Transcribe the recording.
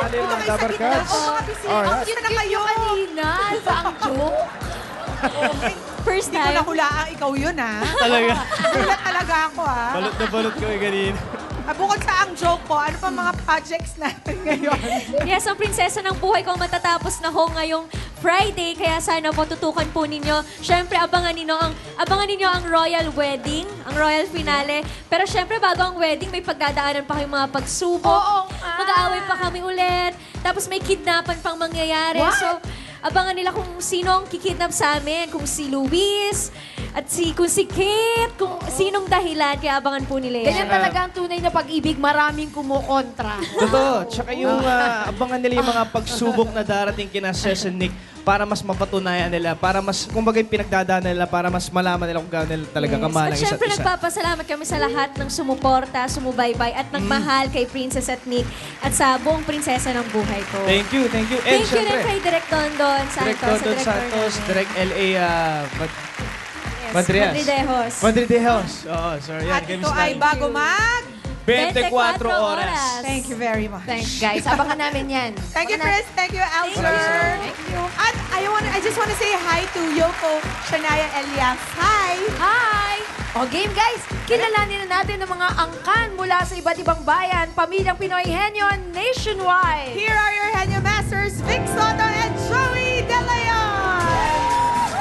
sali Ito mga kayo sa Dabar gitna. Cats. Oo, mga bisita. Alright. Ang cute na kayo. Kanina, sa ang joke. First Hindi ko time. nahulaan ikaw yun, ha? Talaga. Nahulat talaga ako, ha? Balot na balot kami kanina. Bukod sa ang joke ko, ano pa mga projects natin ngayon? Yes, ang prinsesa ng buhay ko matatapos na ho ngayong Friday. Kaya sana po tutukan po ninyo. Siyempre, abangan ninyo ang royal wedding, ang royal finale. Pero siyempre, bago ang wedding, may pagdadaanan pa kayong mga pagsubok. Oo nga. Mag-aaway pa kami ulit. Tapos may kidnapan pang mangyayari. What? So, abangan nila kung sino ang kikidnap sa amin. Kung si Luis, at kung si Kate, kung sinong dahilan. Kaya abangan po nila yan. Ganyan talaga ang tunay na pag-ibig, maraming kumukontra. Totoo. Tsaka yung abangan nila yung mga pagsubok na darating kina Ses and Nick para mas mapatunayan nila, para mas, kumbaga yung pinagdadaanan nila, para mas malaman nila kung gaano nila talaga kamahal ang At isa't syempre, isa. nagpapasalamat kami sa lahat ng sumuporta, sumubaybay, at nagmahal kay Princess at Nick at sa buong prinsesa ng buhay ko. Thank you, thank you. And Thank you rin syempre, kay Direk Dondon Santos. Direk Dondon sa director Santos, namin. Direk L.A. Yes, Madrias. Madridejos. Madridejos. Oo, sorry. Yan, At kay ito Miss ay Nani. bago mag... 24 oras. Thank you very much. Thanks, guys. Abangan namin yan. Thank you, Abangan Chris. Thank you, Elser. Thank you. At I just want to say hi to Yoko, Shania Elias. Hi! Hi! O game guys, kilalanin na natin ang mga angkan mula sa iba't ibang bayan, pamilyang Pinoy Henyo nationwide. Here are your Henyo Masters, Vic Soto and